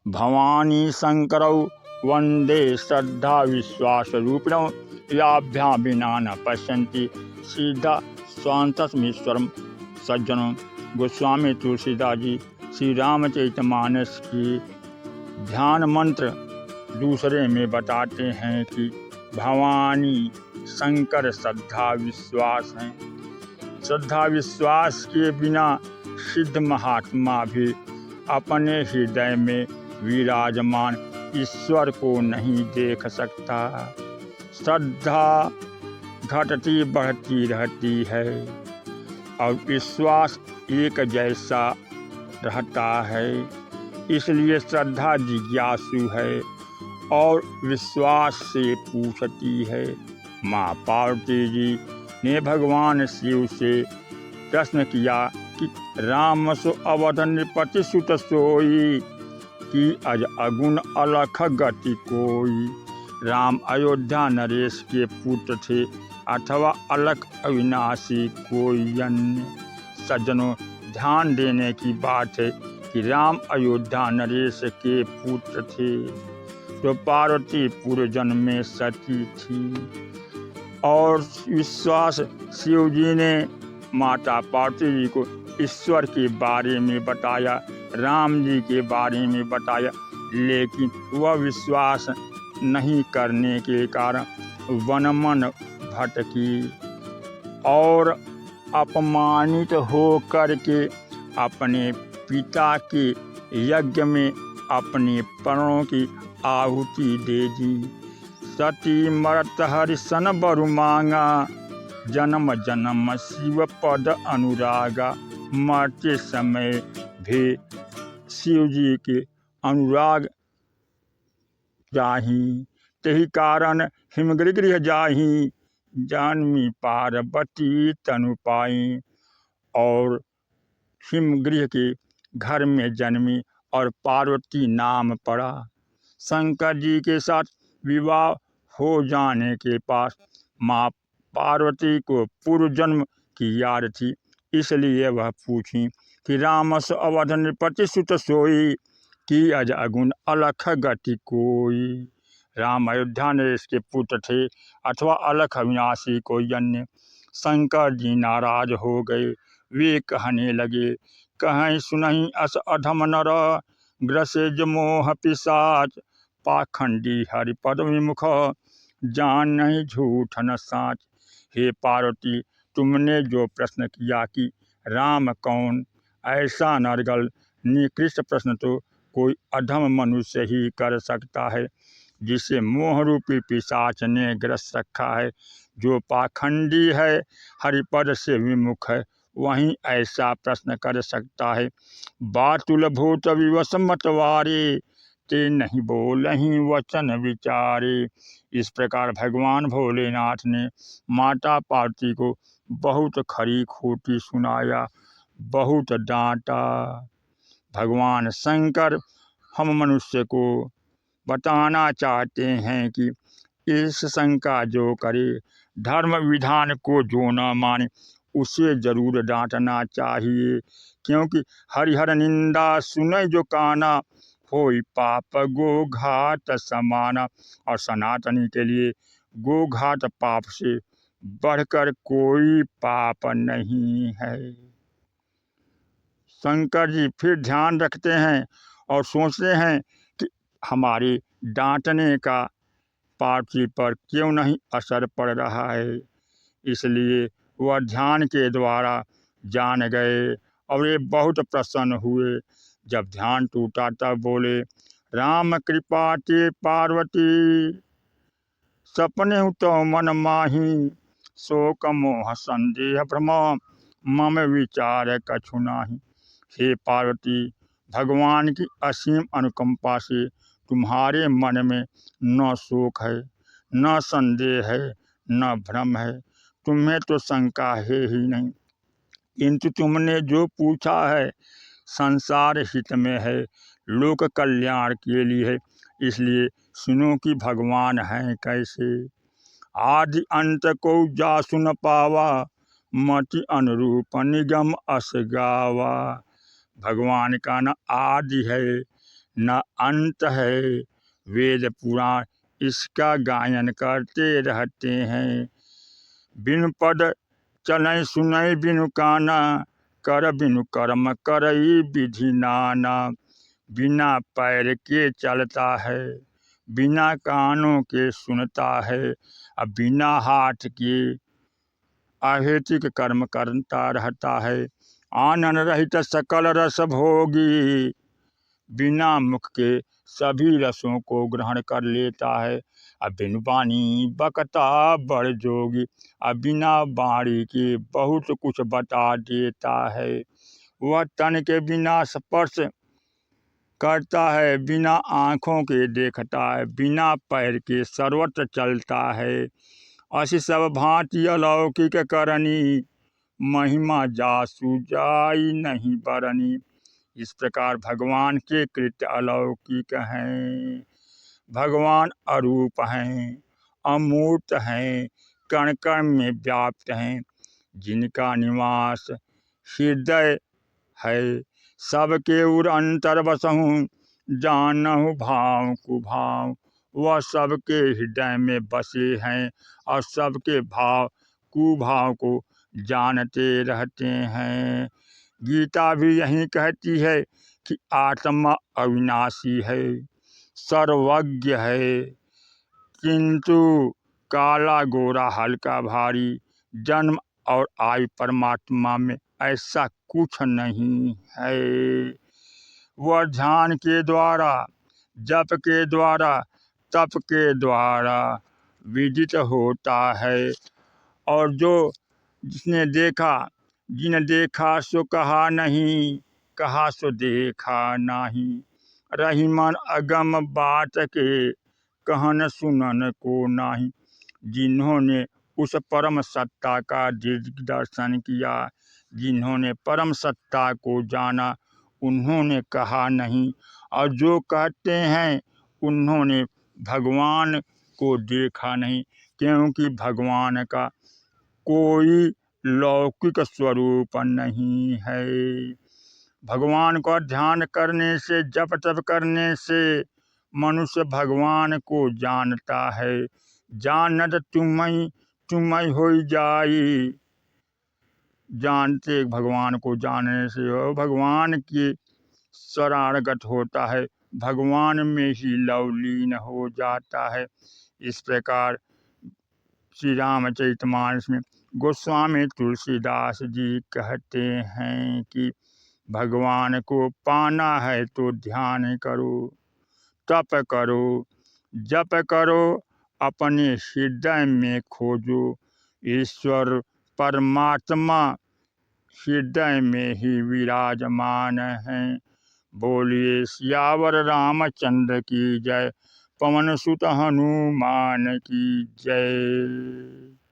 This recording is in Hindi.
भवानी शंकरौ वंदे श्रद्धा विश्वास रूपिणौ याभ्यां विना न पश्यन्ति सीधा स्वांतमीश्वरम। सज्जनों, गोस्वामी तुलसीदास जी श्री रामचरितमानस की ध्यान मंत्र दूसरे में बताते हैं कि भवानी शंकर श्रद्धा विश्वास हैं। श्रद्धा विश्वास के बिना सिद्ध महात्मा भी अपने हृदय में विराजमान ईश्वर को नहीं देख सकता। श्रद्धा घटती बढ़ती रहती है और विश्वास एक जैसा रहता है। इसलिए श्रद्धा जिज्ञासु है और विश्वास से पूछती है। माँ पार्वती जी ने भगवान शिव से प्रश्न किया कि राम सो अवध नृपति सुत सोई कि अज अगुण अलख गति कोई। राम अयोध्या नरेश के पुत्र थे अथवा अलख अविनाशी कोई अन्य। सज्जनों, ध्यान देने की बात है कि राम अयोध्या नरेश के पुत्र थे तो पार्वती पूर्व जन्म में सती थी। और विश्वास शिव जी ने माता पार्वती जी को ईश्वर के बारे में बताया, राम जी के बारे में बताया, लेकिन वह विश्वास नहीं करने के कारण वन मन भटकी और अपमानित हो कर के अपने पिता के यज्ञ में अपने प्राणों की आहुति दे दी। सती मरत हरिसन बरु मांगा जन्म जन्म शिव पद अनुरागा। मरते समय भी शिव जी के अनुराग जाही, तेहि कारण हिमगृह जाही जन्मी पार्वती तनु पाई। और हिमगृह के घर में जन्मी और पार्वती नाम पड़ा। शंकर जी के साथ विवाह हो जाने के पास माँ पार्वती को पूर्व जन्म की याद थी, इसलिए वह पूछी कि रामस अवध नृपति सुत सोई कि अज अगुण अलख गति कोई। राम अयोध्या नरेश के पुत्र थे अथवा अलख अविनाशी कोई अन्य। शंकर जी नाराज हो गए। वे कहने लगे, कहीं सुनहि अस अधम नर ग्रसेज मोह पिशाच। पाखंडी हरिपद विमुख जान नहीं झूठ न साच। हे पार्वती, तुमने जो प्रश्न किया कि राम कौन, ऐसा नरगल निकृष्ट प्रश्न तो कोई अधम मनुष्य ही कर सकता है जिसे मोह रूपी पिशाच ने ग्रस्त रखा है। जो पाखंडी है, हरिपद से विमुख है, वहीं ऐसा प्रश्न कर सकता है। बातुल भूत विवश मतवारे ते नहीं बोलहीं वचन विचारे। इस प्रकार भगवान भोलेनाथ ने माता पार्वती को बहुत खरी खोटी सुनाया, बहुत डांटा। भगवान शंकर हम मनुष्य को बताना चाहते हैं कि इस शंका जो करे, धर्म विधान को जो न माने, उसे जरूर डांटना चाहिए, क्योंकि हरिहर निंदा सुने जो काना होई पाप गोघात समाना। और सनातनी के लिए गोघात पाप से बढ़कर कोई पाप नहीं है। शंकर जी फिर ध्यान रखते हैं और सोचते हैं कि हमारे डांटने का पार्वती पर क्यों नहीं असर पड़ रहा है। इसलिए वह ध्यान के द्वारा जान गए और ये बहुत प्रसन्न हुए। जब ध्यान टूटा तब बोले, राम कृपा ते पार्वती सपने तो मन माही। शोक मोह संदेह भ्रम मम विचार कछु नाही। हे पार्वती, भगवान की असीम अनुकंपा से तुम्हारे मन में न शोक है, न संदेह है, न भ्रम है। तुम्हें तो शंका है ही नहीं, किंतु तुमने जो पूछा है संसार हित में है, लोक कल्याण के लिए है। इसलिए सुनो कि भगवान हैं कैसे। आदि अंत को जा सुन पावा, मति अनुरूप निगम अस गावा। भगवान का न आदि है, न अंत है। वेद पुराण इसका गायन करते रहते हैं। बिनु पद चलै सुनै बिनु काना, कर बिनु कर्म करई विधि नाना। बिना पैर के चलता है, बिना कानों के सुनता है, अब बिना हाथ के अहेतुक कर्म करता रहता है। आनंद रहित सकल रस भोगी, बिना मुख के सभी रसों को ग्रहण कर लेता है। अब बिनु वाणी बकता बड़ जोगी, अब बिना वाणी के बहुत कुछ बता देता है। वह तन के बिना स्पर्श करता है, बिना आँखों के देखता है, बिना पैर के सर्वत्र चलता है। असी सब भांति अलौकिक करनी, महिमा जासु जाई नहीं बरनी। इस प्रकार भगवान के कृत्य अलौकिक हैं। भगवान अरूप हैं, अमूर्त हैं, कण कण में व्याप्त हैं। जिनका निवास हृदय है, सबके उर अंतर बसहूँ, जानहु भाव कुभाव। वह सबके हृदय में बसे हैं और सबके भाव कुभाव को जानते रहते हैं। गीता भी यही कहती है कि आत्मा अविनाशी है, सर्वज्ञ है, किंतु काला गोरा हल्का भारी, जन्म और आयु परमात्मा में ऐसा कुछ नहीं है। वह ध्यान के द्वारा, जप के द्वारा, तप के द्वारा विदित होता है। और जो जिसने देखा, जिन देखा सो कहा नहीं, कहा सो देखा नहीं। रही मन अगम बात के, कहन सुनन को नाही। जिन्होंने उस परम सत्ता का दर्शन किया, जिन्होंने परम सत्ता को जाना, उन्होंने कहा नहीं। और जो कहते हैं उन्होंने भगवान को देखा नहीं, क्योंकि भगवान का कोई लौकिक स्वरूप नहीं है। भगवान का ध्यान करने से, जप तप करने से मनुष्य भगवान को जानता है। जानत तुम्हें हो जाई, जानते भगवान को जानने से हो भगवान की शरणागत होता है, भगवान में ही लवलीन हो जाता है। इस प्रकार श्री रामचरितमानस में गोस्वामी तुलसीदास जी कहते हैं कि भगवान को पाना है तो ध्यान करो, तप करो, जप करो, अपने हृदय में खोजो। ईश्वर परमात्मा हृदय में ही विराजमान हैं। बोलिए सियावर रामचंद्र की जय, पवन सुत हनुमान की जय।